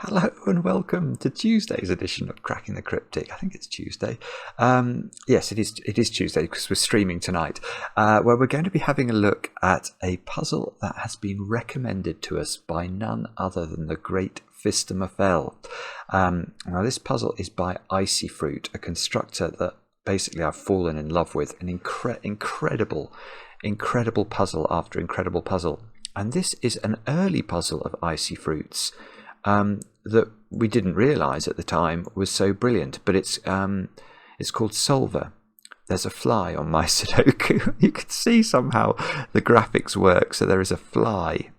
Hello and welcome to Tuesday's edition of Cracking the Cryptic. I think it's Tuesday. Yes, it is. It is Tuesday because we're streaming tonight, where we're going to be having a look at a puzzle that has been recommended to us by none other than the great Phistomefel. Now, this puzzle is by Icy Fruit, a constructor that basically I've fallen in love with. An incredible puzzle after incredible puzzle, and this is an early puzzle of Icy Fruit's. That we didn't realise at the time was so brilliant, but it's called Solver. There's a fly on my Sudoku. You can see somehow the graphics work, so there is a fly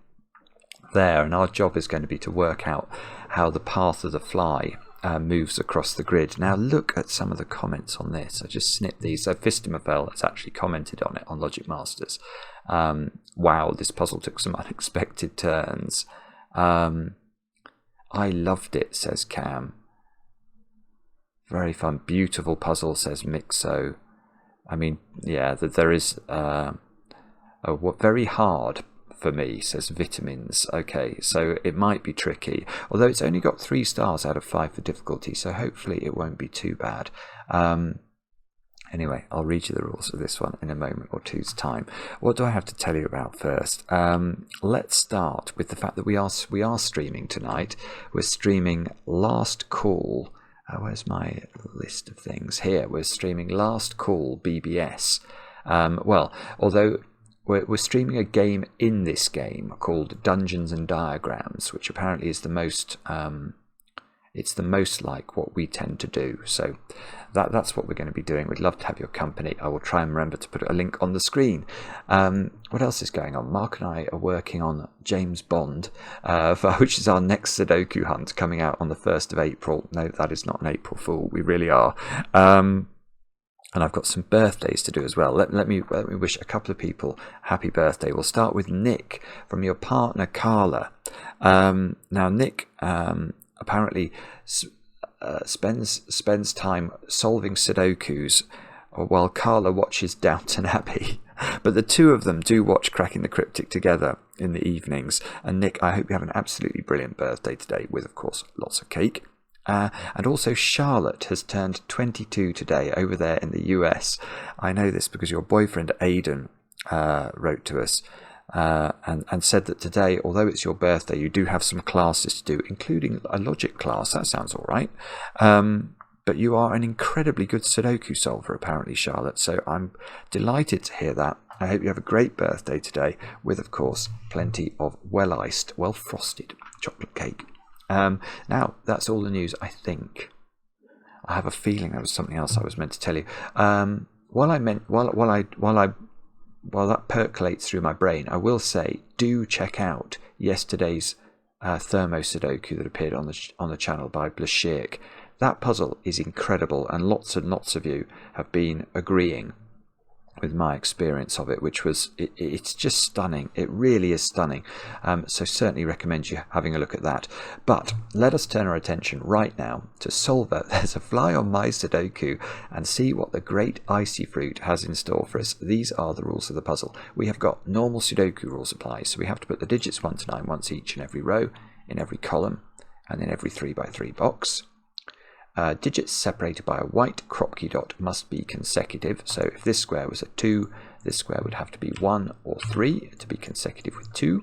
there, and our job is going to be to work out how the path of the fly moves across the grid. Now look at some of the comments on this. I just snipped these. So Phistomefel has actually commented on it on Logic Masters. Wow, this puzzle took some unexpected turns. I loved it, says Cam. Very fun. Beautiful puzzle, says Mixo. I mean, yeah, there is very hard for me, says Vitamins. Okay, so it might be tricky. Although it's only got 3 stars out of 5 for difficulty, so hopefully it won't be too bad. Anyway, I'll read you the rules of this one in a moment or two's time. What do I have to tell you about first? Let's start with the fact that we are streaming tonight. We're streaming Last Call. Where's my list of things? Here, we're streaming Last Call BBS. Well, although we're streaming a game in this game called Dungeons and Diagrams, which apparently is the most... it's the most like what we tend to do. So that's what we're going to be doing. We'd love to have your company. I will try and remember to put a link on the screen. What else is going on? Mark and I are working on James Bond, which is our next Sudoku hunt coming out on the 1st of April. No, that is not an April Fool. We really are. And I've got some birthdays to do as well. Let me wish a couple of people happy birthday. We'll start with Nick from your partner Carla. Now Nick apparently spends time solving Sudokus while Carla watches Downton Abbey. But the two of them do watch Cracking the Cryptic together in the evenings. And Nick, I hope you have an absolutely brilliant birthday today with, of course, lots of cake. And also Charlotte has turned 22 today over there in the US. I know this because your boyfriend Aidan wrote to us and said that today, although it's your birthday, you do have some classes to do, including a logic class. That sounds all right. But you are an incredibly good Sudoku solver, apparently, Charlotte. So I'm delighted to hear that. I hope you have a great birthday today with, of course, plenty of well-iced, well-frosted chocolate cake. Now, that's all the news, I think. I have a feeling there was something else I was meant to tell you. While that percolates through my brain, I will say, do check out yesterday's Thermo Sudoku that appeared on the channel by Blashirk. That puzzle is incredible, and lots of you have been agreeing with my experience of it, which was it's just stunning. It really is stunning. So certainly recommend you having a look at that. But let us turn our attention right now to Solver. There's a fly on my Sudoku, and see what the great Icy Fruit has in store for us. These are the rules of the puzzle. We have got normal Sudoku rules apply, so we have to put the digits 1 to 9 once each in every row, in every column, and in every 3x3 box. Digits separated by a white crop key dot must be consecutive. So if this square was a 2, this square would have to be 1 or 3 to be consecutive with 2.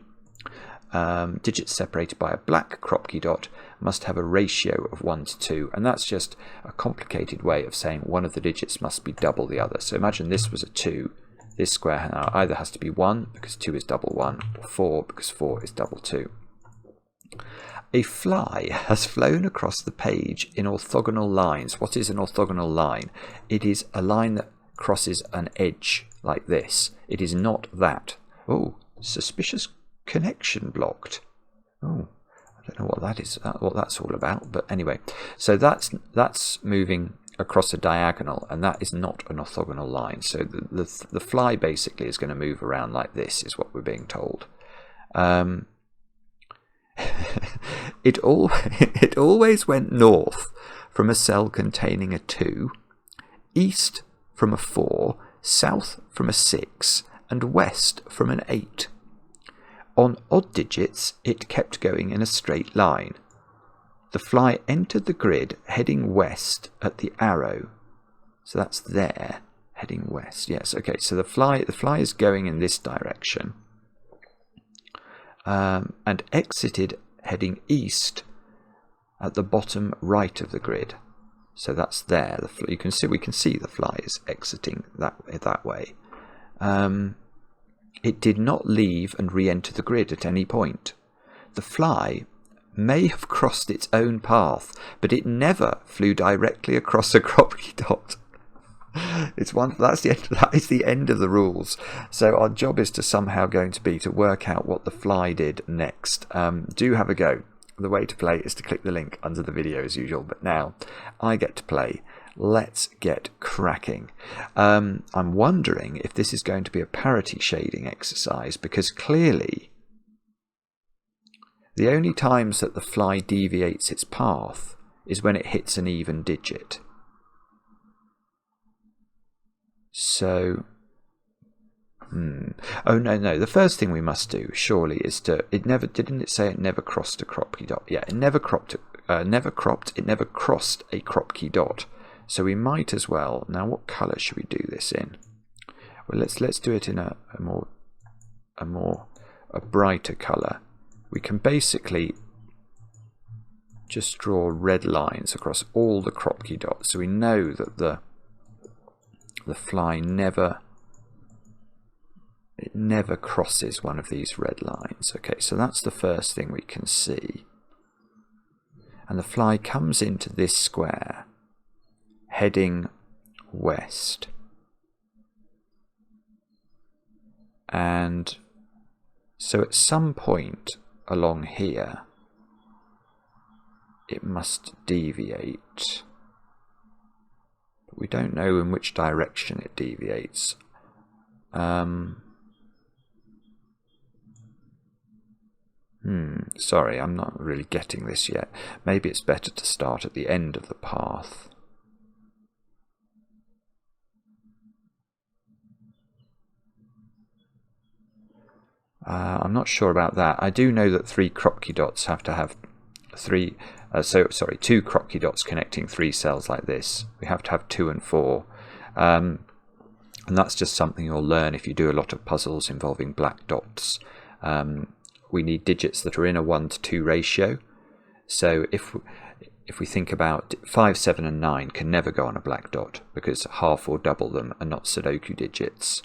Digits separated by a black crop key dot must have a ratio of 1 to 2. And that's just a complicated way of saying one of the digits must be double the other. So imagine this was a 2. This square now either has to be 1 because 2 is double 1, or 4 because 4 is double 2. A fly has flown across the page in orthogonal lines. What is an orthogonal line? It is a line that crosses an edge like this. It is not that. Oh, suspicious connection blocked. Oh, I don't know what that is, what that's all about. But anyway, so that's moving across a diagonal, and that is not an orthogonal line. So the fly basically is going to move around like this, is what we're being told. It always went north from a cell containing a 2, east from a 4, south from a 6, and west from an 8. On odd digits, it kept going in a straight line. the fly entered the grid heading west at the arrow. So that's there, heading west. Yes, okay, so the fly is going in this direction. And exited heading east at the bottom right of the grid. So that's there. We can see the fly is exiting that way. It did not leave and re-enter the grid at any point. The fly may have crossed its own path, but it never flew directly across a Kropki dot. That is the end of the rules. So our job is somehow going to be to work out what the fly did next. Do have a go. The way to play is to click the link under the video as usual, but now I get to play. Let's get cracking. I'm wondering if this is going to be a parity shading exercise, because clearly the only times that the fly deviates its path is when it hits an even digit. So, oh no, the first thing we must do surely is didn't it say it never crossed a Kropki dot? Yeah, it never crossed a Kropki dot. So we might as well, now what colour should we do this in? Well, let's do it in a brighter colour. We can basically just draw red lines across all the Kropki dots, so we know that the fly never crosses one of these red lines. Okay, so that's the first thing we can see. And the fly comes into this square, heading west. And so at some point along here, it must deviate. But we don't know in which direction it deviates. Sorry, I'm not really getting this yet. Maybe it's better to start at the end of the path. I'm not sure about that. I do know that 3 Kropki dots have to have two Kropki dots connecting 3 cells like this. We have to have 2 and 4. And that's just something you'll learn if you do a lot of puzzles involving black dots. We need digits that are in a 1:2 ratio. So if we think about 5, 7 and 9 can never go on a black dot because half or double them are not Sudoku digits.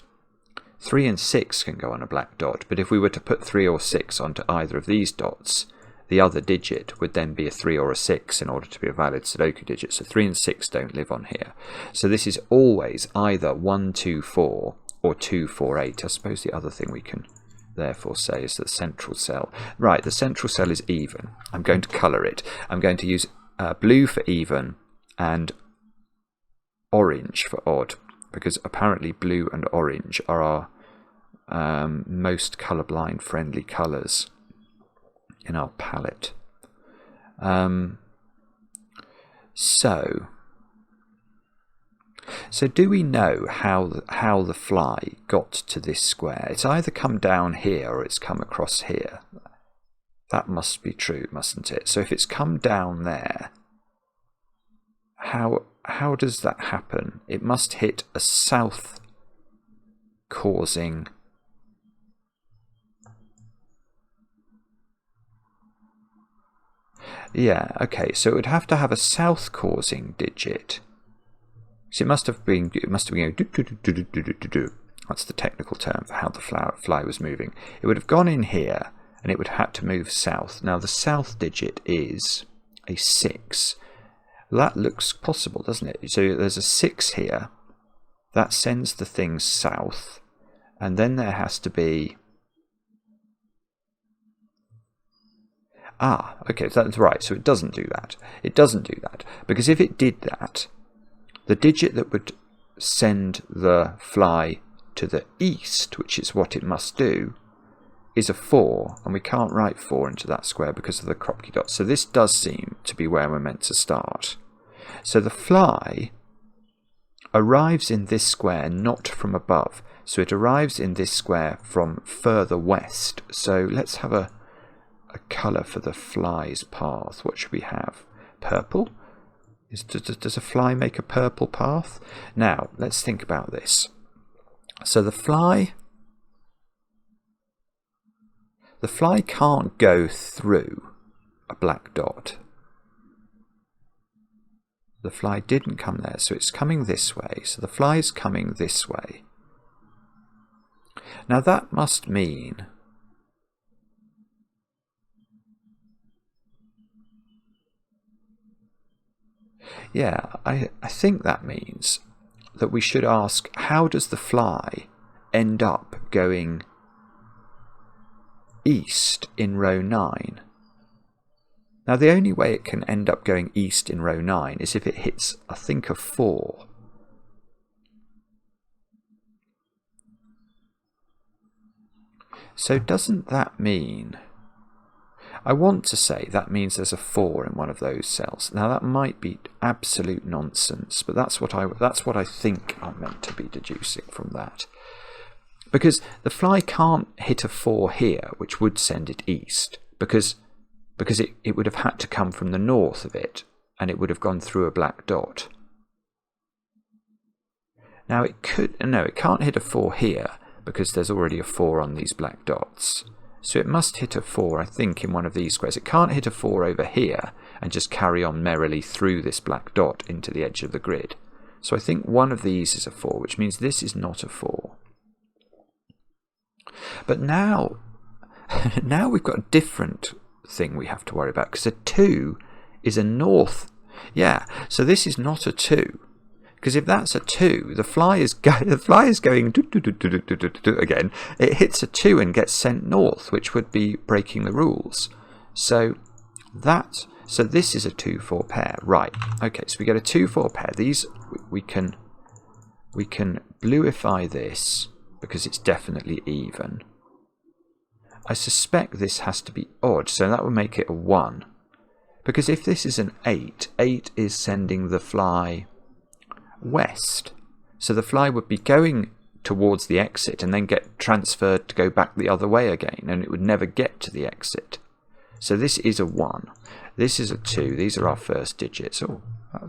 3 and 6 can go on a black dot, but if we were to put 3 or 6 onto either of these dots, the other digit would then be a 3 or a 6 in order to be a valid Sudoku digit. So 3 and 6 don't live on here. So this is always either 1, 2, 4 or 2, 4, 8. I suppose the other thing we can therefore say is the central cell. Right, the central cell is even. I'm going to colour it. I'm going to use blue for even and orange for odd, because apparently blue and orange are our most colourblind friendly colours in our palette. So do we know how the fly got to this square? It's either come down here or it's come across here. That must be true, mustn't it? So if it's come down there, how does that happen? It must hit a south causing yeah, okay, so it would have to have a south causing digit. So it must have been that's the technical term for how the fly was moving. It would have gone in here and it would have had to move south. Now the south digit is a 6. That looks possible, doesn't it? So there's a 6 here. That sends the thing south. And then there has to be... Ah, okay, so that's right. So it doesn't do that. It doesn't do that. Because if it did that, the digit that would send the fly to the east, which is what it must do, is a 4. And we can't write 4 into that square because of the Kropki dot. So this does seem to be where we're meant to start. So the fly arrives in this square not from above. So it arrives in this square from further west. So let's have a a colour for the fly's path. What should we have? Purple? Does a fly make a purple path? Now, let's think about this. So the fly can't go through a black dot. The fly didn't come there, so it's coming this way. So the fly is coming this way. Now that must mean I think that means that we should ask, how does the fly end up going east in row 9? Now the only way it can end up going east in row 9 is if it hits, I think, a 4. So doesn't that mean... I want to say that means there's a 4 in one of those cells. Now that might be absolute nonsense, but that's what I think I'm meant to be deducing from that. Because the fly can't hit a 4 here, which would send it east, because it would have had to come from the north of it, and it would have gone through a black dot. Now it can't hit a 4 here, because there's already a 4 on these black dots. So it must hit a 4, I think, in one of these squares. It can't hit a 4 over here and just carry on merrily through this black dot into the edge of the grid. So I think one of these is a 4, which means this is not a 4. But now we've got a different thing we have to worry about, because a 2 is a north. Yeah, so this is not a 2. Because if that's a 2, the fly is going again. It hits a 2 and gets sent north, which would be breaking the rules. So this is a 2-4 pair, right? Okay, so we get a 2-4 pair. These we can bluify this because it's definitely even. I suspect this has to be odd, so that would make it a 1. Because if this is an 8, 8 is sending the fly west. So the fly would be going towards the exit and then get transferred to go back the other way again, and it would never get to the exit. So this is a 1. This is a 2. These are our first digits. Oh,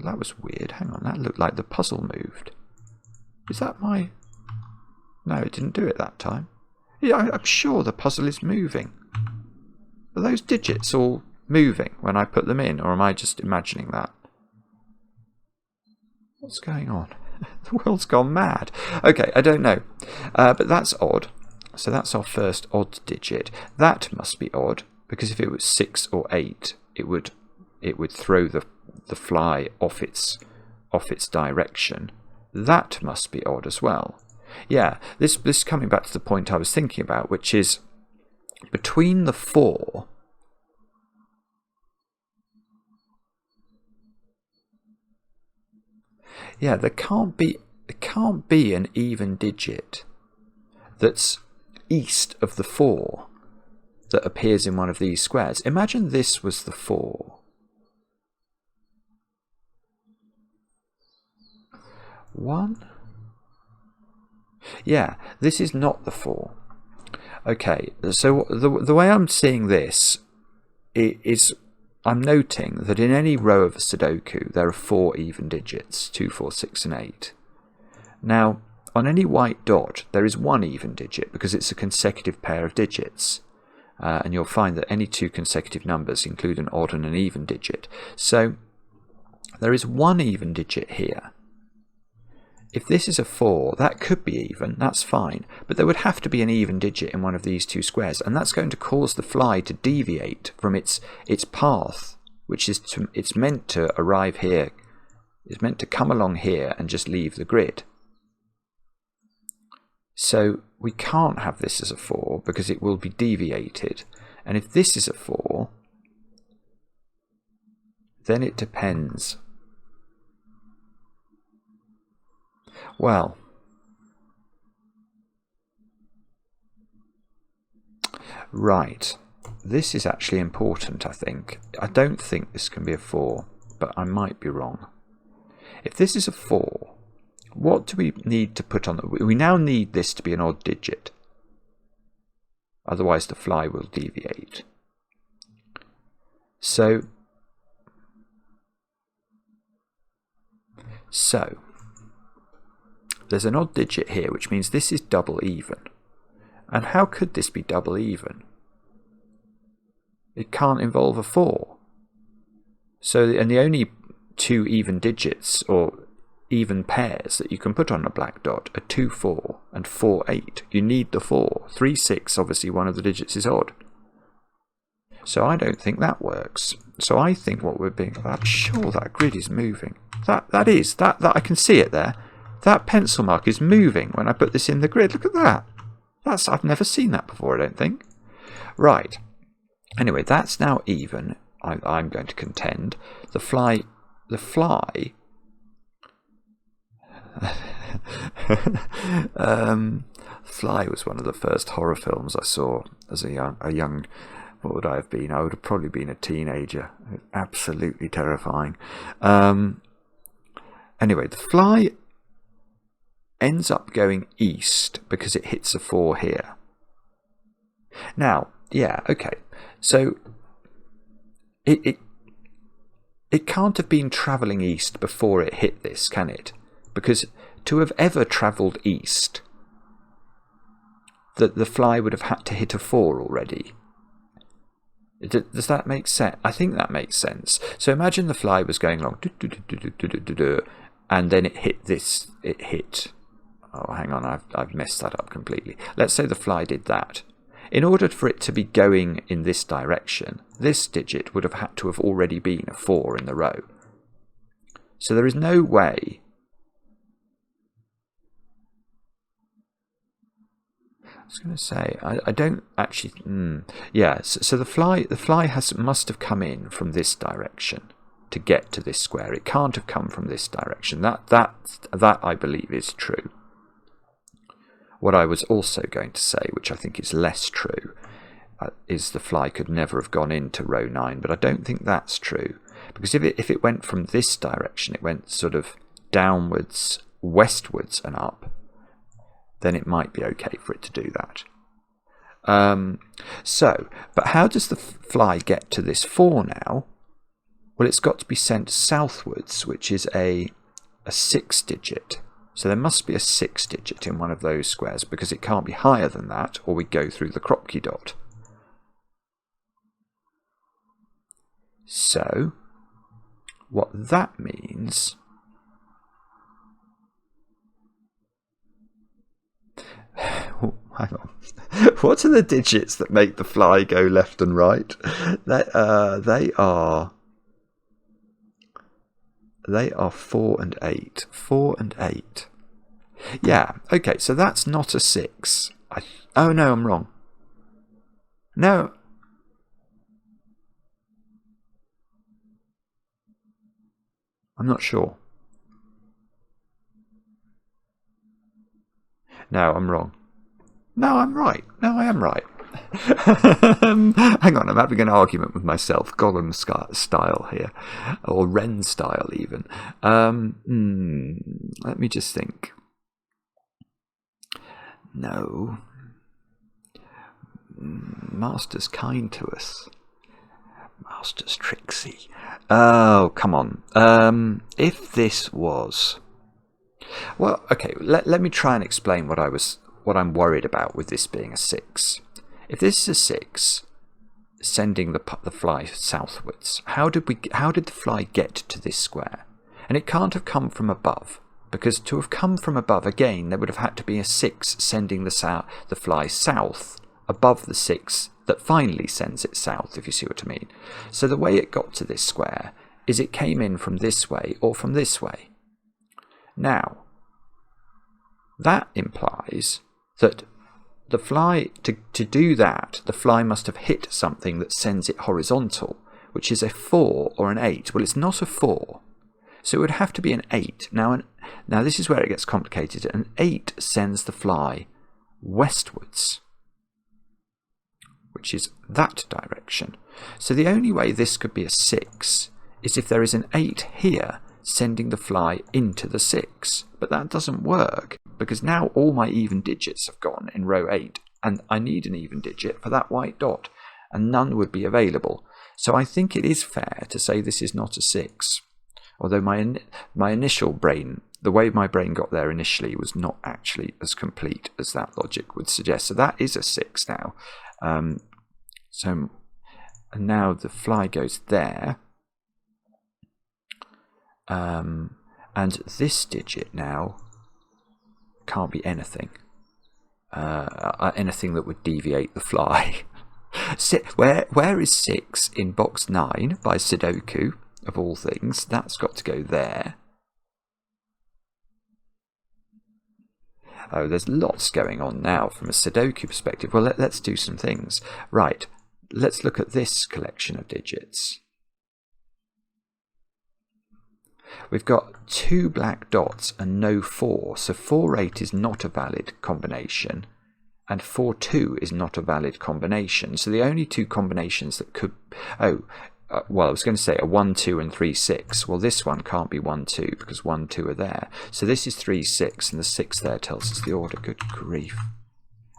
that was weird. Hang on, that looked like the puzzle moved. Is that my... No, it didn't do it that time. Yeah, I'm sure the puzzle is moving. Are those digits all moving when I put them in, or am I just imagining that? What's going on? The world's gone mad. Okay, I don't know. But that's odd. So that's our first odd digit. That must be odd, because if it was 6 or 8, it would throw the fly off its direction. That must be odd as well. Yeah, this coming back to the point I was thinking about, which is between the 4 yeah, there can't be an even digit that's east of the 4 that appears in one of these squares. Imagine this was the 4. 1? Yeah, this is not the 4. Okay, so the way I'm seeing this is I'm noting that in any row of a Sudoku there are 4 even digits, 2, 4, 6 and 8. Now, on any white dot there is 1 even digit because it's a consecutive pair of digits. And you'll find that any 2 consecutive numbers include an odd and an even digit. So there is 1 even digit here. If this is a 4, that could be even, that's fine, but there would have to be an even digit in one of these 2 squares, and that's going to cause the fly to deviate from its path, which is it's meant to arrive here, it's meant to come along here and just leave the grid. So we can't have this as a 4 because it will be deviated, and if this is a 4, then it depends. Well, right, this is actually important, I think. I don't think this can be a 4, but I might be wrong. If this is a 4, what do we need to put on the... We now need this to be an odd digit. Otherwise the fly will deviate. So there's an odd digit here, which means this is double even. And how could this be double even? It can't involve a 4. So, and the only two even digits or even pairs that you can put on a black dot are 2, 4 and 4, 8. You need the 4. 3, 6, obviously one of the digits is odd. So I don't think that works. So I think what we're being... I'm sure that grid is moving. That I can see it there. That pencil mark is moving when I put this in the grid. Look at that. I've never seen that before, I don't think. Right. Anyway, that's now even. I'm going to contend. The fly Fly was one of the first horror films I saw as a young, what would I have been? I would have probably been a teenager. Absolutely terrifying. Anyway, the fly ends up going east because it hits a 4 here. Now, yeah, okay. So it can't have been travelling east before it hit this, can it? Because to have ever travelled east, the fly would have had to hit a 4 already. Does that make sense? I think that makes sense. So imagine the fly was going along, and then it hit this. It hit. Oh, hang on, I've messed that up completely. Let's say the fly did that. In order for it to be going in this direction, this digit would have had to have already been a 4 in the row. So there is no way. I was going to say, I don't actually. Yeah, so the fly must have come in from this direction to get to this square. It can't have come from this direction. That I believe is true. What I was also going to say, which I think is less true, is the fly could never have gone into row 9, but I don't think that's true. Because if it went from this direction, it went sort of downwards, westwards and up, then it might be okay for it to do that. But how does the fly get to this 4 now? Well, it's got to be sent southwards, which is a 6 digit. So there must be a 6 digit in one of those squares, because it can't be higher than that, or we go through the Kropki dot. So what that means... Hang on. What are the digits that make the fly go left and right? They are 4 and 8. 4 and 8. Yeah, okay, so that's not a 6. Oh no, I'm wrong. No. I'm not sure. No, I'm wrong. No, I'm right. No, I am right. Hang on, I'm having an argument with myself. Gollum style here. Or Ren style even. Let me just think. No. Master's kind to us. Master's tricksy. Oh, come on. If this was... Well, okay, let me try and explain what I'm worried about with this being a 6. If this is a 6, sending the fly southwards, how did the fly get to this square? And it can't have come from above, because to have come from above again, there would have had to be a 6 sending the fly south above the 6 that finally sends it south, if you see what I mean. So the way it got to this square is it came in from this way or from this way. Now, that implies that the fly, to do that, the fly must have hit something that sends it horizontal, which is a 4 or an 8. Well, it's not a 4, so it would have to be an 8. Now this is where it gets complicated. An 8 sends the fly westwards, which is that direction. So the only way this could be a 6 is if there is an 8 here sending the fly into the 6. But that doesn't work, because now all my even digits have gone in row 8, and I need an even digit for that white dot, and none would be available. So I think it is fair to say this is not a 6. Although my initial brain, the way my brain got there initially, was not actually as complete as that logic would suggest. So that is a 6 now. So and now the fly goes there. And this digit now can't be anything. Anything that would deviate the fly. Where is 6 in box 9 by Sudoku, of all things? That's got to go there. Oh, there's lots going on now from a Sudoku perspective. Well, let's do some things. Right, let's look at this collection of digits. We've got 2 black dots and no 4, so 4-8 is not a valid combination, and 4-2 is not a valid combination. So the only 2 combinations that could... well, I was going to say a 1-2 and 3-6. Well, this one can't be 1-2 because 1-2 are there. So this is 3-6, and the 6 there tells us the order. Good grief.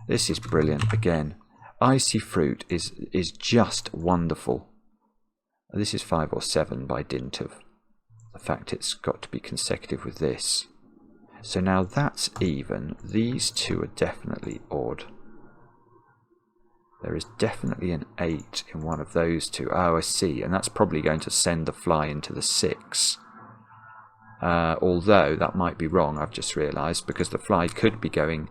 This is brilliant. Again, Icy Fruit is just wonderful. This is 5 or 7 by dint of the fact it's got to be consecutive with this. So now that's even. These 2 are definitely odd. There is definitely an 8 in one of those 2. Oh, I see. And that's probably going to send the fly into the 6. Although that might be wrong, I've just realised, because the fly could be going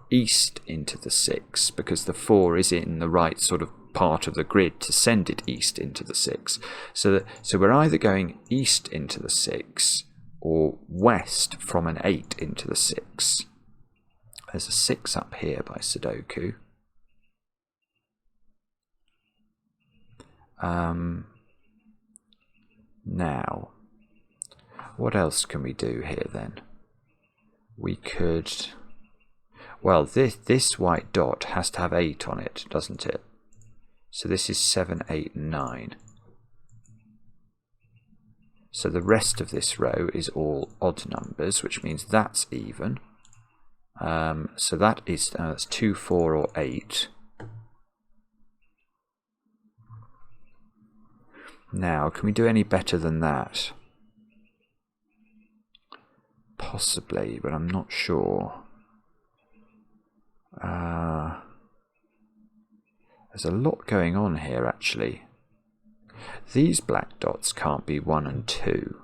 east into the 6, because the 4 is in the right sort of part of the grid to send it east into the 6. So we're either going east into the 6 or west from an 8 into the 6. There's a 6 up here by Sudoku. Now, what else can we do here then? We could... Well, this white dot has to have 8 on it, doesn't it? So this is 7, 8, 9. So the rest of this row is all odd numbers, which means that's even. So that is that's 2, 4, or 8. Now, can we do any better than that? Possibly, but I'm not sure. There's a lot going on here, actually. These black dots can't be 1 and 2.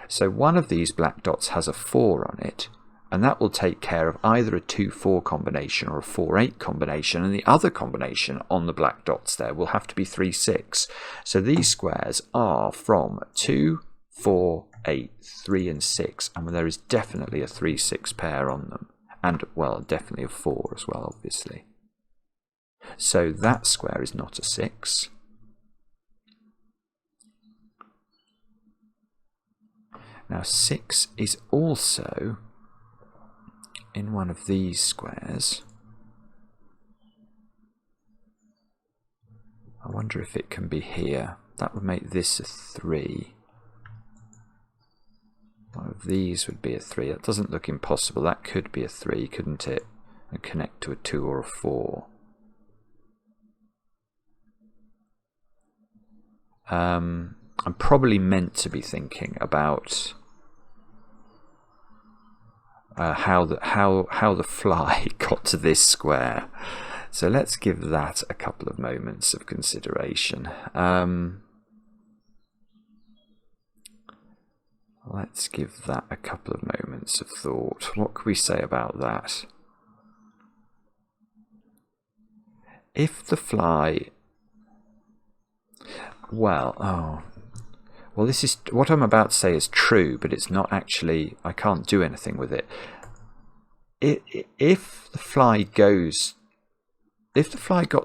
So one of these black dots has a 4 on it, and that will take care of either a 2-4 combination or a 4-8 combination, and the other combination on the black dots there will have to be 3-6. So these squares are from 2, 4, 8, 3 and 6, and there is definitely a 3-6 pair on them, and well, definitely a 4 as well, obviously. So that square is not a 6. Now 6 is also in one of these squares. I wonder if it can be here. That would make this a 3. One of these would be a 3. That doesn't look impossible. That could be a 3, couldn't it? And connect to a 2 or a 4. I'm probably meant to be thinking about how the fly got to this square. So let's give that a couple of moments of consideration. Let's give that a couple of moments of thought. What can we say about that? If the fly... Well, this is what I'm about to say is true, but it's not actually. I can't do anything with it. If the fly got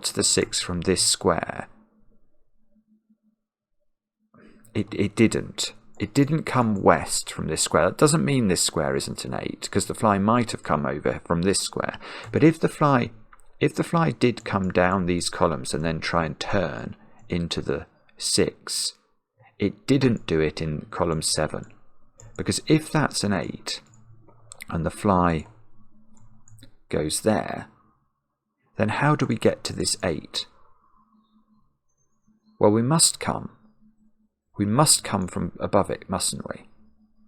to the 6 from this square, it didn't. It didn't come west from this square. That doesn't mean this square isn't an 8, because the fly might have come over from this square. But if the fly did come down these columns and then try and turn into the 6, it didn't do it in column 7, because if that's an 8 and the fly goes there, then how do we get to this 8? Well, we must come from above it, mustn't we?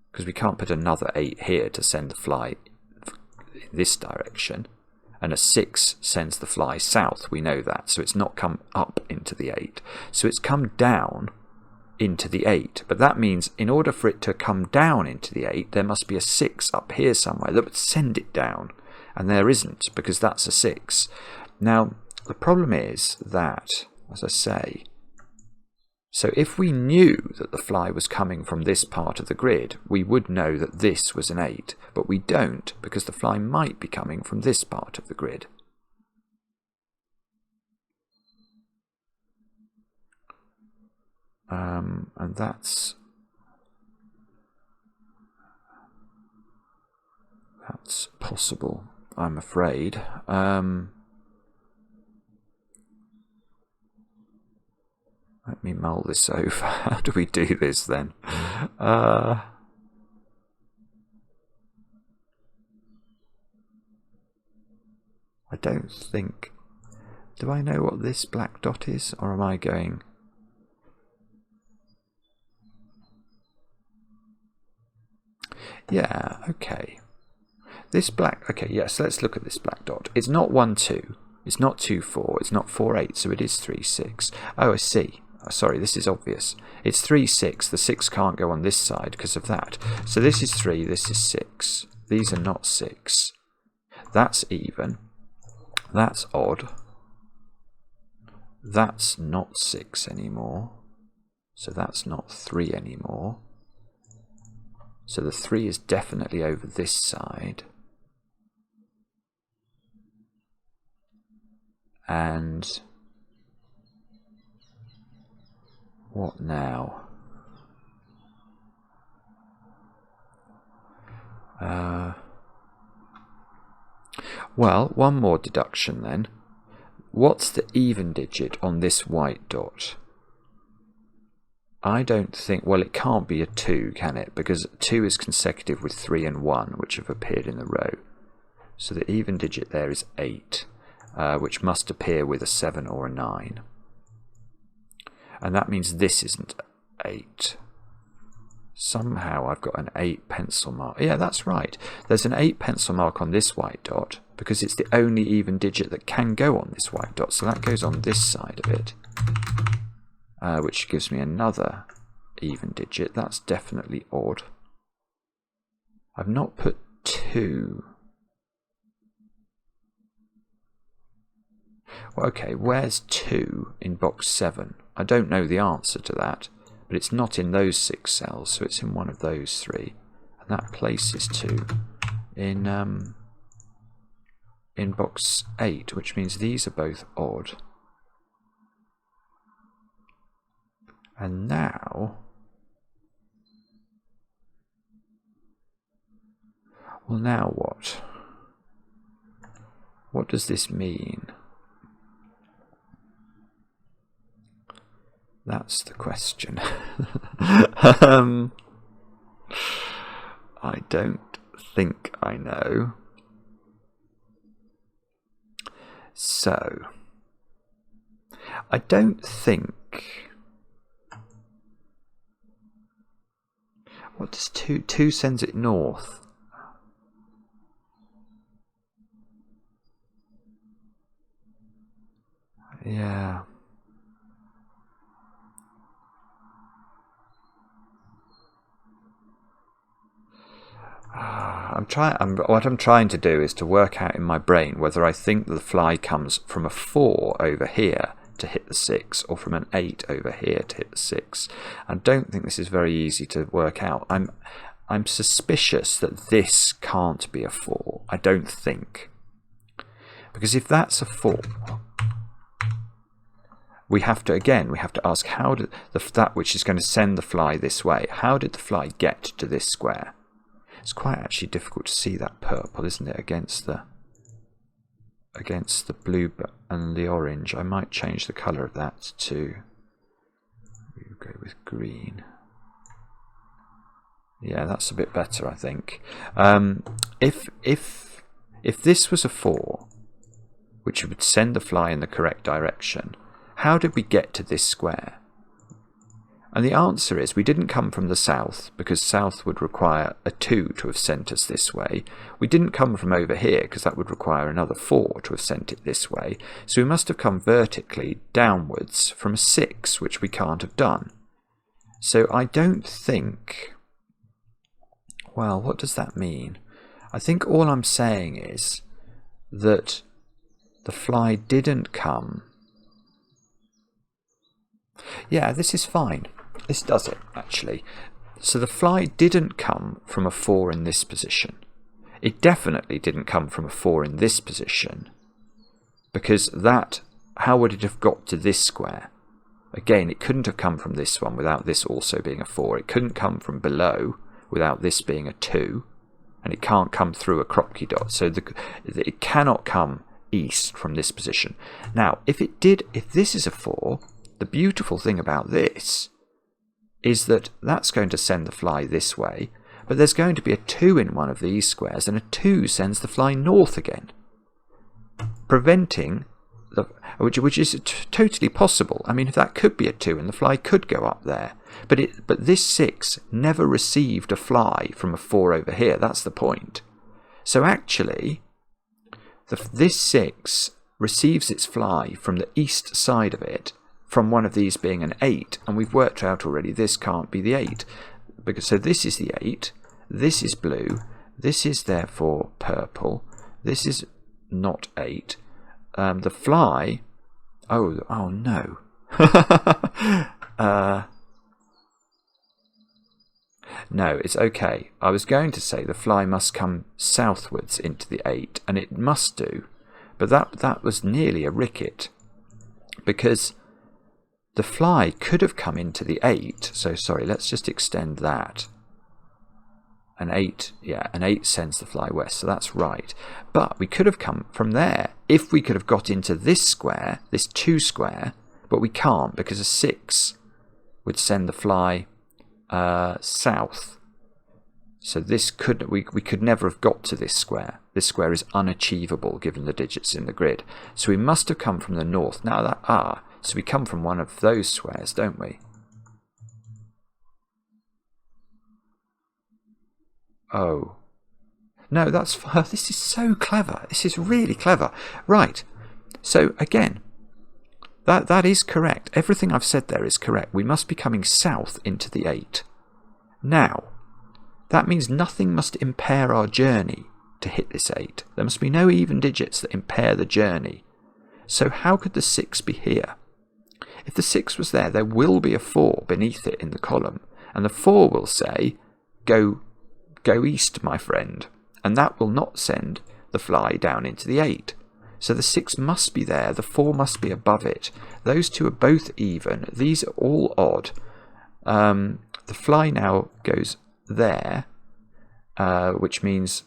Because we can't put another 8 here to send the fly in this direction. And a 6 sends the fly south, we know that. So it's not come up into the 8. So it's come down into the 8. But that means in order for it to come down into the 8, there must be a 6 up here somewhere that would send it down. And there isn't, because that's a 6. Now, the problem is that, as I say, so if we knew that the fly was coming from this part of the grid, we would know that this was an 8, but we don't, because the fly might be coming from this part of the grid. And that's possible, I'm afraid. Let me mull this over. How do we do this then? I don't think... Do I know what this black dot is? Or am I going... Yeah, okay. This black... Okay, yes, let's look at this black dot. It's not 1, 2. It's not 2, 4. It's not 4, 8. So it is 3, 6. Oh, I see. Sorry, this is obvious. It's 3, 6. The 6 can't go on this side because of that. So this is 3, this is 6. These are not 6. That's even. That's odd. That's not 6 anymore. So that's not 3 anymore. So the 3 is definitely over this side. And what now? Well, one more deduction then. What's the even digit on this white dot? I don't think... Well, it can't be a 2, can it? Because 2 is consecutive with 3 and 1, which have appeared in the row. So the even digit there is 8. Which must appear with a 7 or a 9. And that means this isn't 8. Somehow I've got an 8 pencil mark. Yeah, that's right. There's an 8 pencil mark on this white dot because it's the only even digit that can go on this white dot. So that goes on this side of it, which gives me another even digit. That's definitely odd. I've not put 2. Well, okay, where's 2 in box 7? I don't know the answer to that, but it's not in those 6 cells, so it's in one of those 3. And that places 2 in box 8, which means these are both odd. And now... Well, now what? What does this mean? That's the question. I don't think I know. So, I don't think... What does 2... 2 sends it north. Yeah. What I'm trying to do is to work out in my brain whether I think the fly comes from a 4 over here to hit the 6 or from an 8 over here to hit the 6. I don't think this is very easy to work out. I'm suspicious that this can't be a 4. I don't think. Because if that's a 4, we have to ask how did that which is going to send the fly this way, how did the fly get to this square? It's quite actually difficult to see that purple, isn't it, against the blue and the orange. I might change the colour of that to, we'll go with green. Yeah, that's a bit better, I think. If this was a 4, which would send the fly in the correct direction, how did we get to this square? And the answer is we didn't come from the south, because south would require a 2 to have sent us this way. We didn't come from over here, because that would require another 4 to have sent it this way. So we must have come vertically downwards from a 6, which we can't have done. So I don't think... Well, what does that mean? I think all I'm saying is that the fly didn't come... Yeah, this is fine. This does it, actually. So the fly didn't come from a 4 in this position. It definitely didn't come from a 4 in this position. Because that, how would it have got to this square? Again, it couldn't have come from this one without this also being a 4. It couldn't come from below without this being a 2. And it can't come through a Kropki dot. So it cannot come east from this position. Now, if it did, if this is a 4, the beautiful thing about this is that that's going to send the fly this way, but there's going to be a 2 in one of these squares, and a 2 sends the fly north again, preventing the, which is totally possible. I mean, if that could be a 2 and the fly could go up there, but this 6 never received a fly from a 4 over here. That's the point. So actually, this 6 receives its fly from the east side of it, from one of these being an 8, and we've worked out already this can't be the 8, because so this is the 8, this is blue, this is therefore purple, this is not 8. The fly, oh no. No, it's okay. I was going to say the fly must come southwards into the 8, and it must do, but that was nearly a ricket, because the fly could have come into the 8, so sorry, let's just extend that. An 8, yeah, an 8 sends the fly west, so that's right. But we could have come from there, if we could have got into this square, this 2 square, but we can't, because a 6 would send the fly south. So this we could never have got to this square. This square is unachievable given the digits in the grid. So we must have come from the north. Now that so we come from one of those squares, don't we? Oh. No, that's fine. This is so clever. This is really clever. Right. So again, that is correct. Everything I've said there is correct. We must be coming south into the 8. Now, that means nothing must impair our journey to hit this 8. There must be no even digits that impair the journey. So how could the 6 be here? If the 6 was there, there will be a 4 beneath it in the column, and the 4 will say, go east, my friend, and that will not send the fly down into the 8. So the 6 must be there, the 4 must be above it. Those two are both even. These are all odd. The fly now goes there, which means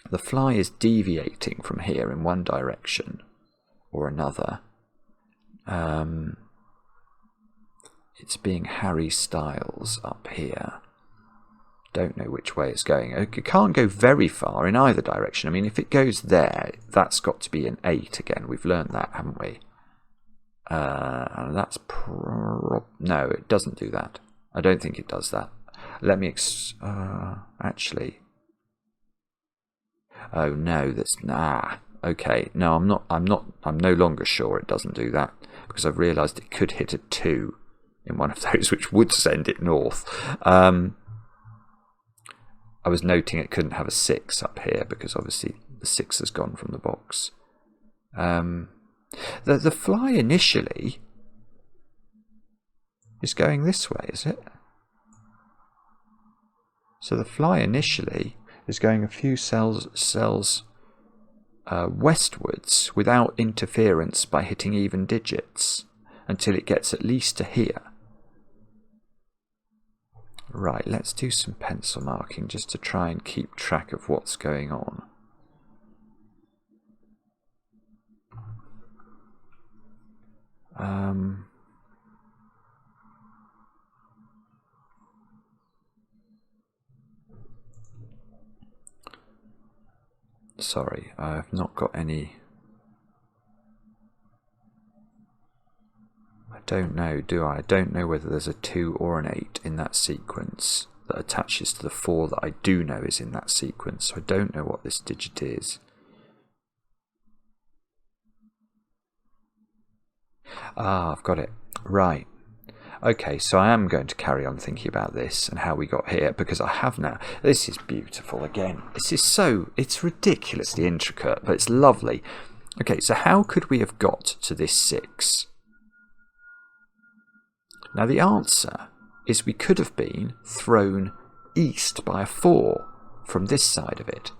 the fly is deviating from here in one direction or another. It's being Harry Styles up here. Don't know which way it's going. It can't go very far in either direction. I mean, if it goes there, that's got to be an 8 again. We've learned that, haven't we? And that's no, it doesn't do that. I don't think it does that. Let me actually. Oh no, that's okay. No, I'm no longer sure it doesn't do that, because I've realised it could hit a 2 in one of those, which would send it north. I was noting it couldn't have a 6 up here, because obviously the 6 has gone from the box. The fly initially is going this way, is it? So the fly initially is going a few cells westwards without interference by hitting even digits until it gets at least to here. Right, let's do some pencil marking just to try and keep track of what's going on. Sorry, I've not got any... I don't know, do I? I don't know whether there's a 2 or an 8 in that sequence that attaches to the 4 that I do know is in that sequence. So I don't know what this digit is. Ah, I've got it. Right. Okay, so I am going to carry on thinking about this and how we got here, because I have now. This is beautiful again. This is it's ridiculously intricate, but it's lovely. Okay, so how could we have got to this 6? Now the answer is we could have been thrown east by a 4 from this side of it.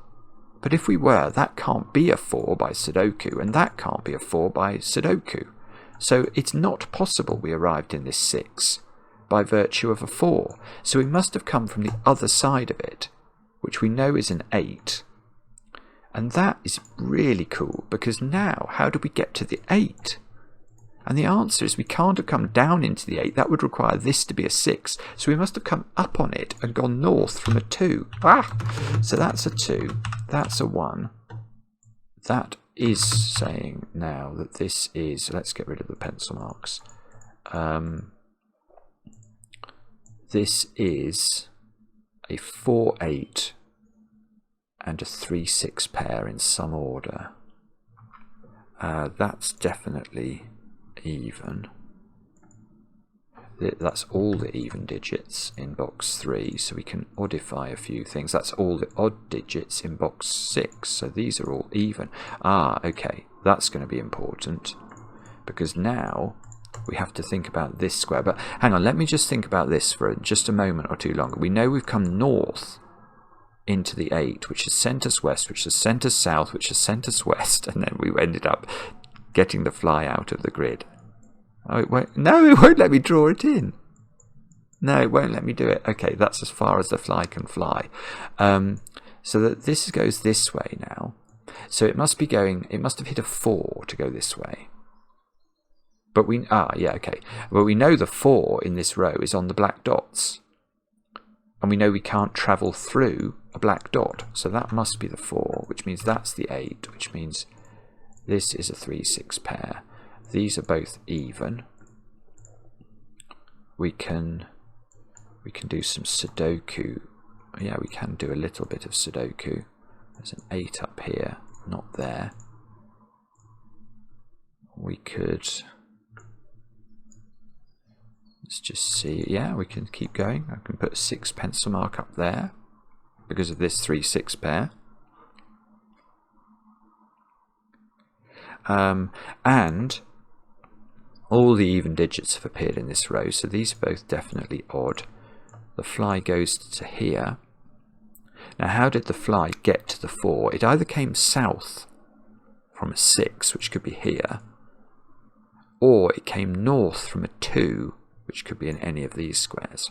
But if we were, that can't be a 4 by Sudoku, and that can't be a 4 by Sudoku. So it's not possible we arrived in this 6 by virtue of a 4. So we must have come from the other side of it, which we know is an 8. And that is really cool, because now how do we get to the 8? And the answer is we can't have come down into the 8. That would require this to be a 6. So we must have come up on it and gone north from a 2. So that's a 2. That's a 1. That is saying now that this is... Let's get rid of the pencil marks. This is a 4-8 and a 3-6 pair in some order. That's definitely even. That's all the even digits in box 3, so we can oddify a few things. That's all the odd digits in box 6, so these are all even. Okay, that's going to be important, because now we have to think about this square. But hang on, let me just think about this for just a moment or two longer. We know we've come north into the 8, which has sent us west, which has sent us south, which has sent us west, and then we ended up getting the fly out of the grid. Oh, it won't let me draw it in. No, it won't let me do it. Okay, that's as far as the fly can fly. So that this goes this way now. So it must have hit a 4 to go this way. But okay. Well, we know the 4 in this row is on the black dots. And we know we can't travel through a black dot. So that must be the 4, which means that's the 8, which means this is a 3-6 pair. These are both even. We can do some Sudoku. Yeah, we can do a little bit of Sudoku. There's an 8 up here, not there. We could... Let's just see. Yeah, we can keep going. I can put a 6 pencil mark up there because of this 3-6 pair. And all the even digits have appeared in this row, so these are both definitely odd. The fly goes to here. Now, how did the fly get to the 4? It either came south from a 6, which could be here, or it came north from a 2, which could be in any of these squares.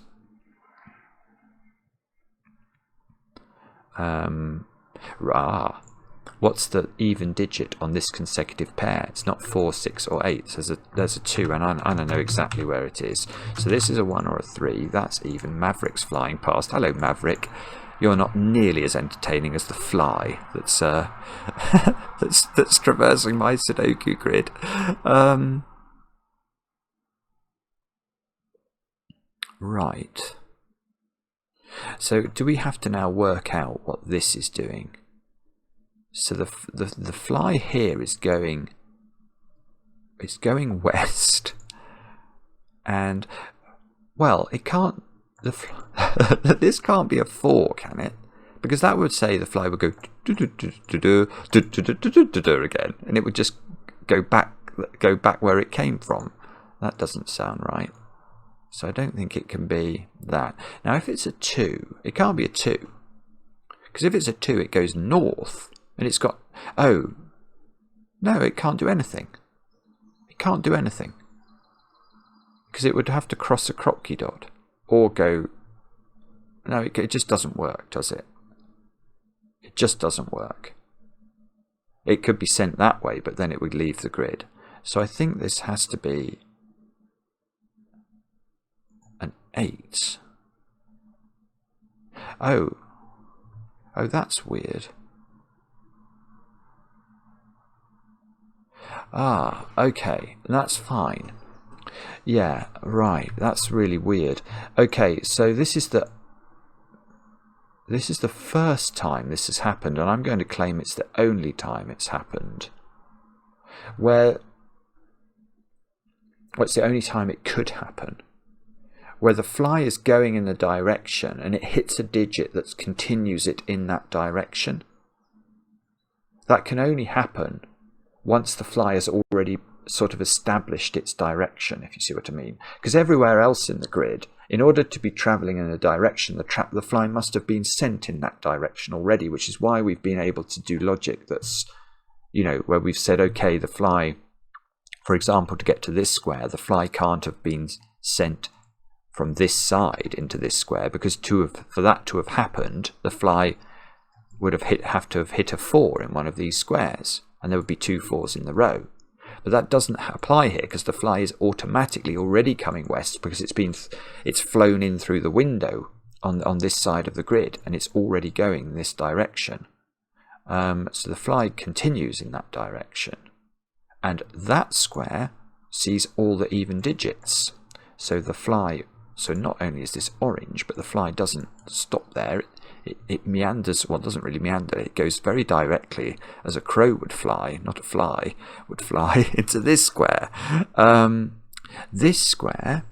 What's the even digit on this consecutive pair? It's not 4, 6, or 8. So there's a 2, and I know exactly where it is. So this is a 1 or a 3. That's even. Maverick's flying past. Hello, Maverick. You're not nearly as entertaining as the fly that's that's traversing my Sudoku grid. Right. So do we have to now work out what this is doing? So the fly here is going west, and well, it can't. This can't be a 4, can it? Because that would say the fly would go again, and it would just go back where it came from. That doesn't sound right. So I don't think it can be that. Now, if it's a 2, it can't be a 2, because if it's a 2, it goes north. And it's got... Oh. No, it can't do anything. It can't do anything. Because it would have to cross a crocky dot. Or go... No, it just doesn't work, does it? It just doesn't work. It could be sent that way, but then it would leave the grid. So I think this has to be... an 8. Oh. Oh, that's weird. Okay, that's fine. Yeah, right. That's really weird. Okay, so this is the first time this has happened, and I'm going to claim it's the only time it's happened. Well, it's the only time it could happen. Where the fly is going in a direction and it hits a digit that continues it in that direction. That can only happen once the fly has already sort of established its direction, if you see what I mean. Because everywhere else in the grid, in order to be travelling in a direction, the fly must have been sent in that direction already, which is why we've been able to do logic that's, you know, where we've said, okay, the fly, for example, to get to this square, the fly can't have been sent from this side into this square, because for that to have happened, the fly would have to have hit a 4 in one of these squares, and there would be 2 4s in the row. But that doesn't apply here, because the fly is automatically already coming west, because it's flown in through the window on this side of the grid, and it's already going in this direction. So the fly continues in that direction, and that square sees all the even digits. So the fly, so not only is this orange, but the fly doesn't stop there. It meanders, well, it doesn't really meander, it goes very directly, as a crow would fly, not a fly, would fly into this square. This square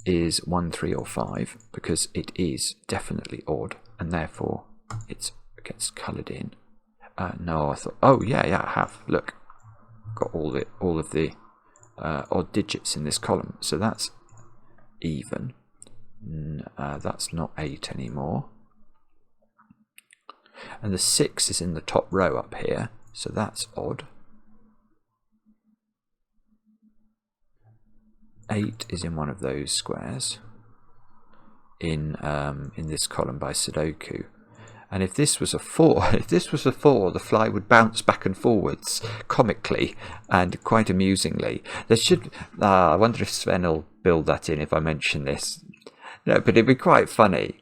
is 1, 3 or 5, because it is definitely odd, and therefore it gets coloured in. No, I thought, oh yeah, I have, look, got all of the odd digits in this column, so that's even. That's not 8 anymore. And the 6 is in the top row up here, so that's odd. 8 is in one of those squares in this column by Sudoku. And if this was a 4, the fly would bounce back and forwards comically and quite amusingly. There should. I wonder if Sven will build that in if I mention this. No, but it'd be quite funny.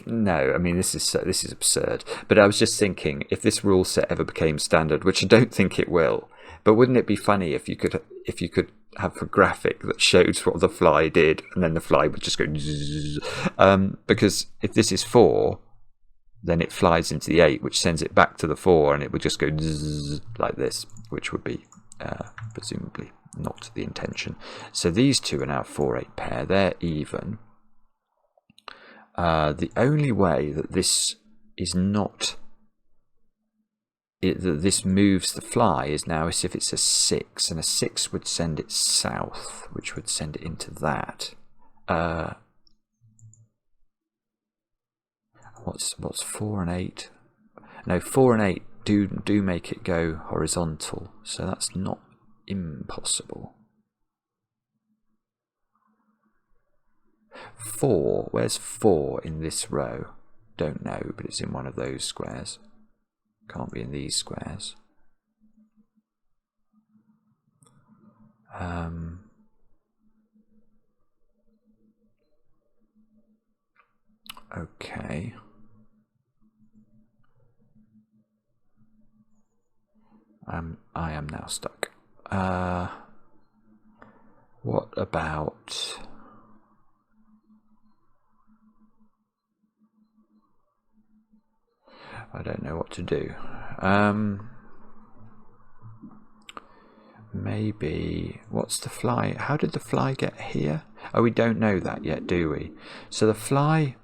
No, I mean this is absurd. But I was just thinking, if this rule set ever became standard, which I don't think it will, but wouldn't it be funny if you could have a graphic that shows what the fly did, and then the fly would just go zzz, because if this is 4, then it flies into the 8, which sends it back to the 4, and it would just go zzz, like this, which would be presumably not the intention. So these two are now 4-8 pair. They're even. The only way that this is not that this moves the fly is now as if it's a 6, and a 6 would send it south, which would send it into that. What's 4 and 8? No, 4 and 8 do make it go horizontal, so that's not impossible. 4, where's 4 in this row? Don't know, but it's in one of those squares. Can't be in these squares. Okay. I am now stuck. What about... I don't know what to do. Maybe... What's the fly? How did the fly get here? Oh, we don't know that yet, do we? So the fly...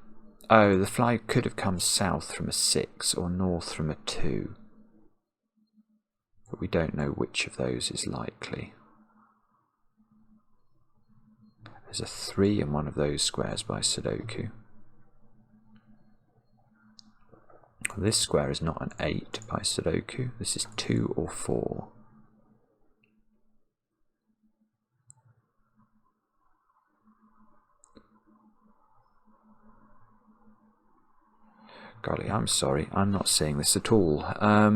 Oh, the fly could have come south from a 6 or north from a 2. But we don't know which of those is likely. There's a 3 in one of those squares by Sudoku. This square is not an 8 by Sudoku. This is 2 or 4. Golly, I'm sorry. I'm not seeing this at all. How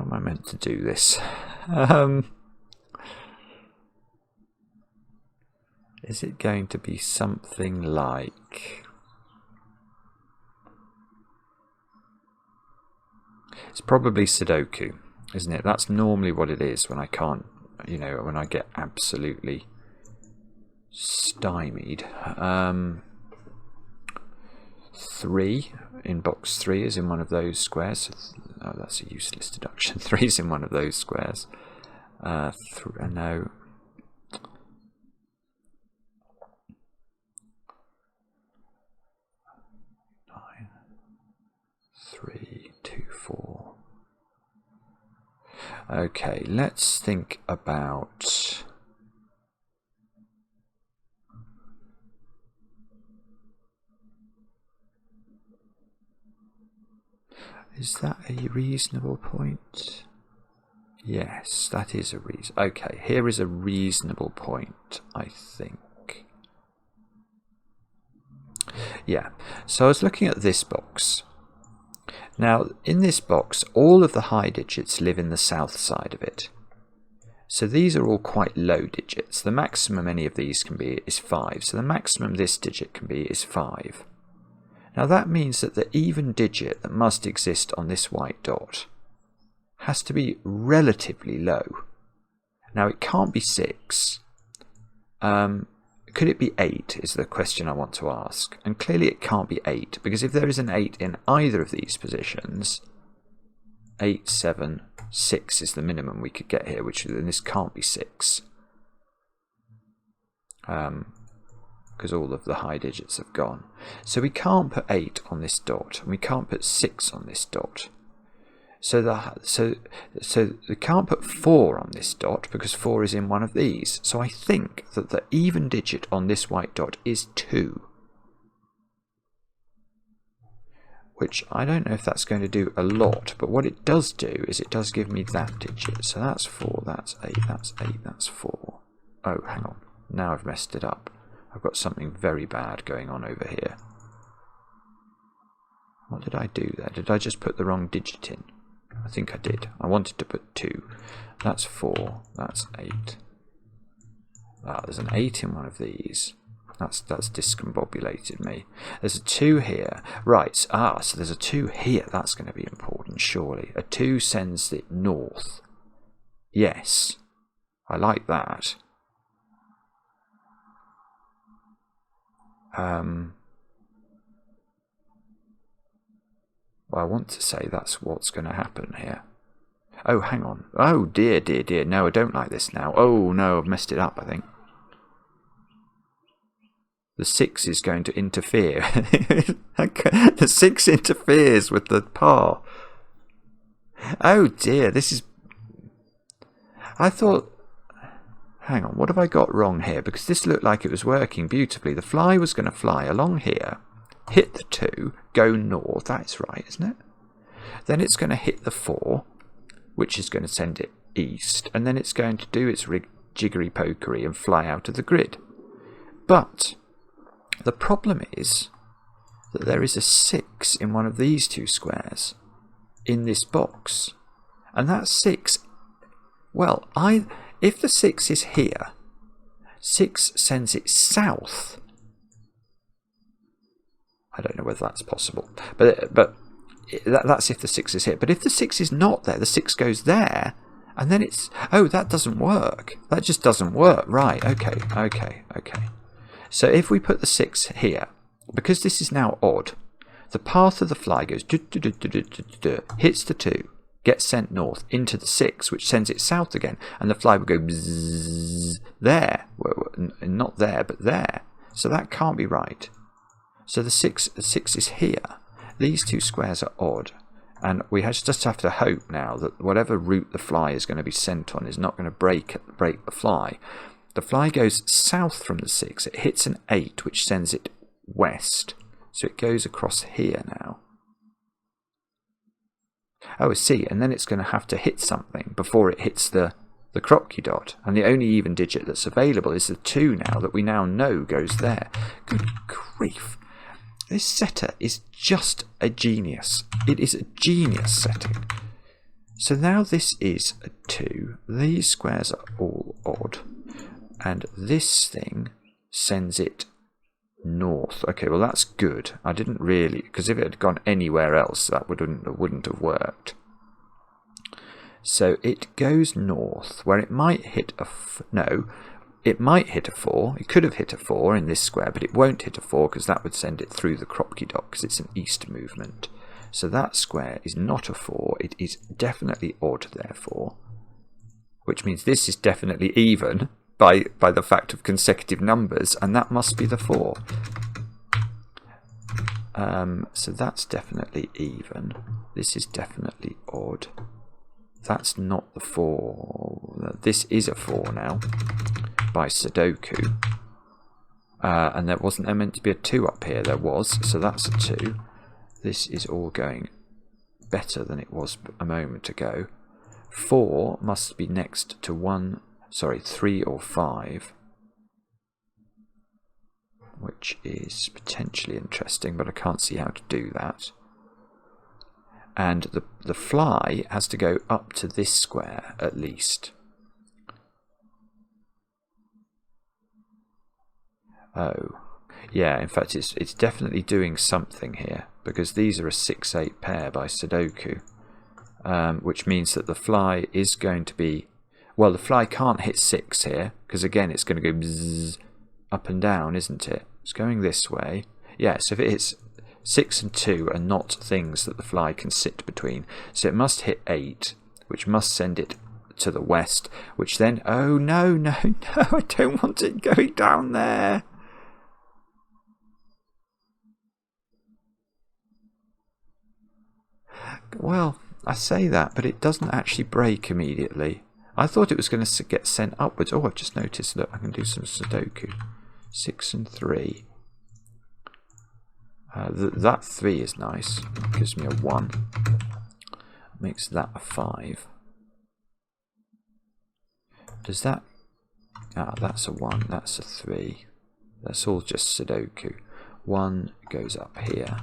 am I meant to do this? Is it going to be something like... It's probably Sudoku, isn't it? That's normally what it is when I can't, you know, when I get absolutely stymied. 3 in box 3 is in one of those squares. Oh, that's a useless deduction. 3 is in one of those squares. No. 9, 3, 2, 4. Okay, let's think about... Is that a reasonable point? Yes, that is a reason. Okay, here is a reasonable point, I think. Yeah, so I was looking at this box. Now, in this box, all of the high digits live in the south side of it. So these are all quite low digits. The maximum any of these can be is 5. So the maximum this digit can be is 5. Now that means that the even digit that must exist on this white dot has to be relatively low. Now it can't be 6. Could it be 8 is the question I want to ask. And clearly it can't be 8, because if there is an 8 in either of these positions, 8, 7, 6 is the minimum we could get here, which then this can't be 6. Because all of the high digits have gone. So we can't put 8 on this dot, and we can't put 6 on this dot. So we can't put 4 on this dot, because 4 is in one of these. So I think that the even digit on this white dot is 2. Which I don't know if that's going to do a lot, but what it does do is it does give me that digit. So that's 4, that's 8, that's 8, that's 4. Oh, hang on. Now I've messed it up. I've got something very bad going on over here. What did I do there? Did I just put the wrong digit in? I think I did. I wanted to put 2. That's 4. That's 8. Ah, there's an 8 in one of these. That's discombobulated me. There's a 2 here. Right. So there's a 2 here. That's going to be important, surely. A 2 sends it north. Yes. I like that. Well, I want to say that's what's going to happen here. Oh, hang on. Oh, dear, dear, dear. No, I don't like this now. Oh, no, I've messed it up, I think. The 6 is going to interfere. The 6 interferes with the par. Oh, dear, this is... I thought... Hang on, what have I got wrong here? Because this looked like it was working beautifully. The fly was going to fly along here, hit the 2, go north. That's right, isn't it? Then it's going to hit the 4, which is going to send it east. And then it's going to do its jiggery-pokery and fly out of the grid. But the problem is that there is a 6 in one of these 2 squares in this box. And that 6... Well, if the 6 is here, 6 sends it south. I don't know whether that's possible, but that's if the 6 is here. But if the 6 is not there, the 6 goes there, and then it's... Oh, that doesn't work. That just doesn't work. Right, okay. So if we put the 6 here, because this is now odd, the path of the fly goes... hits the 2. Gets sent north into the 6, which sends it south again, and the fly will go bzzz, there. Well, not there, but there. So that can't be right. So the 6 is here. These 2 squares are odd, and we just have to hope now that whatever route the fly is going to be sent on is not going to break the fly. The fly goes south from the 6. It hits an 8, which sends it west. So it goes across here now. Oh, I see, and then it's going to have to hit something before it hits the crocky dot. And the only even digit that's available is the 2 now that we now know goes there. Good grief. This setter is just a genius. It is a genius setting. So now this is a 2. These squares are all odd. And this thing sends it north. Okay, well that's good. I didn't really, because if it had gone anywhere else, that wouldn't have worked. So it goes north, where it might hit a... no, it might hit a 4. It could have hit a 4 in this square, but it won't hit a 4 because that would send it through the Kropki dot because it's an east movement. So that square is not a 4. It is definitely odd, therefore, which means this is definitely even by the fact of consecutive numbers, and that must be the 4. So that's definitely even. This is definitely odd. That's not the 4. This is a 4 now by Sudoku. And wasn't there meant to be a 2 up here? There was, so that's a 2. This is all going better than it was a moment ago. 4 must be next to 3 or 5. Which is potentially interesting, but I can't see how to do that. And the fly has to go up to this square at least. Oh, yeah, in fact it's definitely doing something here, because these are a 6-8 pair by Sudoku, which means that the fly is going to be... well, the fly can't hit 6 here, because again it's going to go bzzz, up and down, isn't it? It's going this way. Yeah, so if it hits 6 and 2 are not things that the fly can sit between. So it must hit 8, which must send it to the west, which then... oh, no, no, no, I don't want it going down there. Well, I say that, but it doesn't actually break immediately. I thought it was going to get sent upwards. Oh, I've just noticed. Look, I can do some Sudoku. 6 and 3. That 3 is nice. It gives me a 1. Makes that a 5. Does that... ah, that's a 1. That's a 3. That's all just Sudoku. 1 goes up here.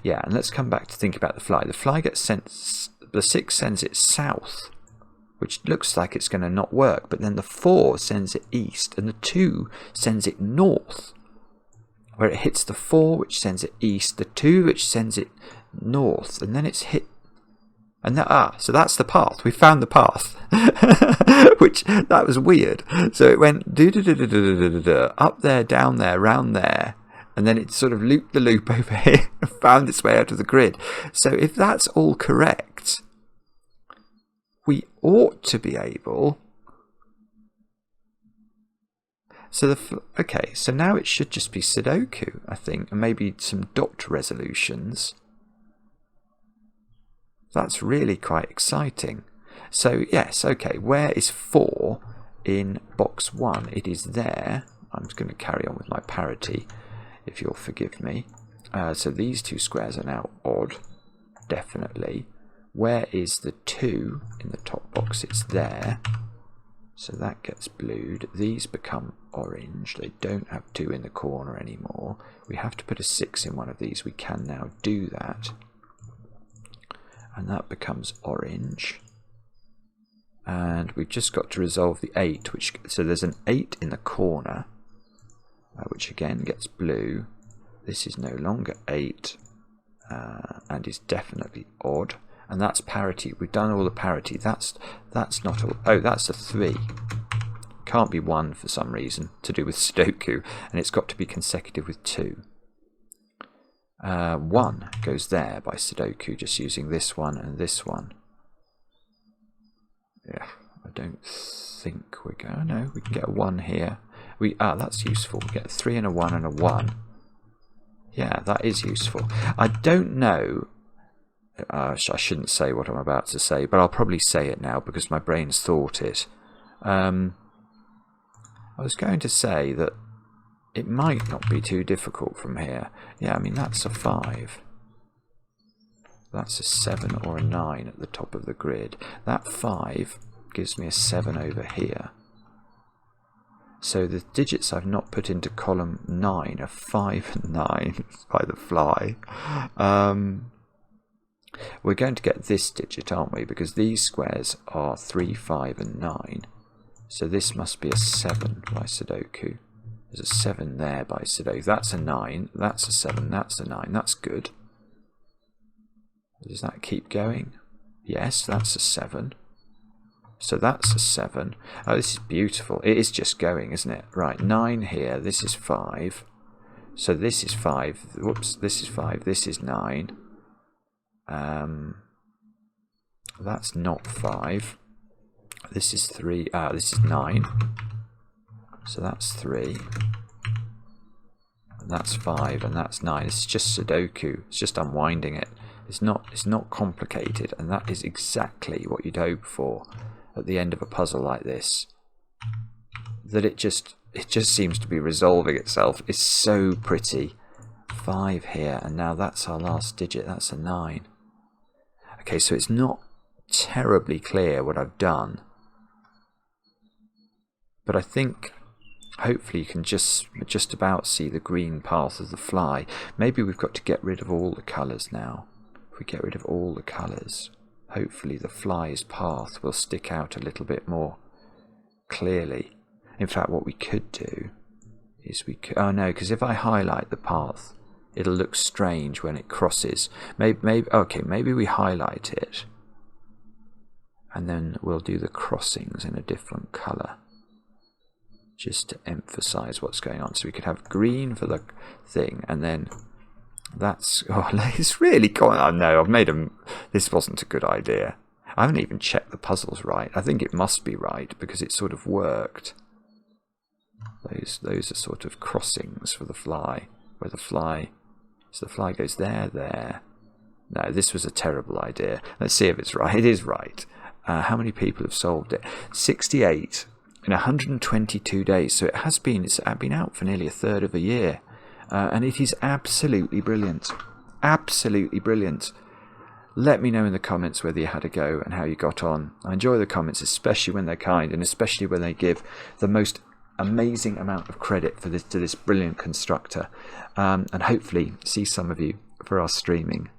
Yeah, and let's come back to think about the fly. The fly gets sent... the 6 sends it south, which looks like it's going to not work, but then the 4 sends it east, and the 2 sends it north, where it hits the 4, which sends it east, the 2, which sends it north, and then it's hit... and that, so that's the path. We found the path. Which, that was weird. So it went up there, down there, round there, and then it sort of looped the loop over here and found its way out of the grid. So if that's all correct, we ought to be able... so okay, so now it should just be Sudoku, I think, and maybe some dot resolutions. That's really quite exciting. So yes, okay, where is 4 in box 1? It is there. I'm just going to carry on with my parity, if you'll forgive me. So these 2 squares are now odd, definitely. Where is the 2 in the top box? It's there. So that gets blued. These become orange. They don't have 2 in the corner anymore. We have to put a 6 in one of these. We can now do that. And that becomes orange. And we've just got to resolve the 8. So there's an 8 in the corner, which again gets blue. This is no longer 8 and is definitely odd. And that's parity. We've done all the parity. That's not all. Oh, that's a 3. Can't be 1 for some reason, to do with Sudoku, and it's got to be consecutive with 2. 1 goes there by Sudoku, just using this one and this one. Yeah, I don't think we're going... no, we can get a 1 here. That's useful. We get a 3 and a 1 and a 1. Yeah, that is useful. I don't know... I shouldn't say what I'm about to say, but I'll probably say it now because my brain's thought it. I was going to say that it might not be too difficult from here. Yeah, I mean, that's a 5. That's a 7 or a 9 at the top of the grid. That 5 gives me a 7 over here. So the digits I've not put into column 9 are 5 and 9 by the fly. We're going to get this digit, aren't we? Because these squares are 3, 5 and 9. So this must be a 7 by Sudoku. There's a 7 there by Sudoku. That's a 9. That's a 7. That's a 9. That's good. Does that keep going? Yes, that's a 7. So that's a 7. Oh, this is beautiful. It is just going, isn't it? Right, 9 here. This is 5. So this is 5. Whoops, this is 5. This is 9. That's not 5. This is 3. This is 9. So that's 3. And that's 5, and that's 9. It's just Sudoku. It's just unwinding it. It's not complicated, and that is exactly what you'd hope for at the end of a puzzle like this. That it just seems to be resolving itself. It's so pretty. 5 here, and now that's our last digit. That's a 9. Okay, so it's not terribly clear what I've done, but I think hopefully you can just about see the green path of the fly. Maybe we've got to get rid of all the colours now. If we get rid of all the colours, hopefully the fly's path will stick out a little bit more clearly. In fact, what we could do is oh no, because if I highlight the path, it'll look strange when it crosses. Maybe we highlight it, and then we'll do the crossings in a different colour, just to emphasise what's going on. So we could have green for the thing, and then that's... Oh, it's really gone... Oh no, I've made them... This wasn't a good idea. I haven't even checked the puzzles right. I think it must be right, because it sort of worked. Those are sort of crossings for the fly, where the fly... So the fly goes there. No, this was a terrible idea. Let's see if it's right. It is right. How many people have solved it? 68 in 122 days. So it's been out for nearly a third of a year. And it is absolutely brilliant. Absolutely brilliant. Let me know in the comments whether you had a go and how you got on. I enjoy the comments, especially when they're kind, and especially when they give the most amazing amount of credit to this brilliant constructor. And hopefully see some of you for our streaming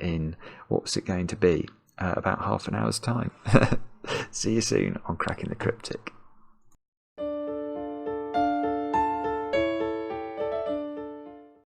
in, what's it going to be, about half an hour's time. See you soon on Cracking the Cryptic.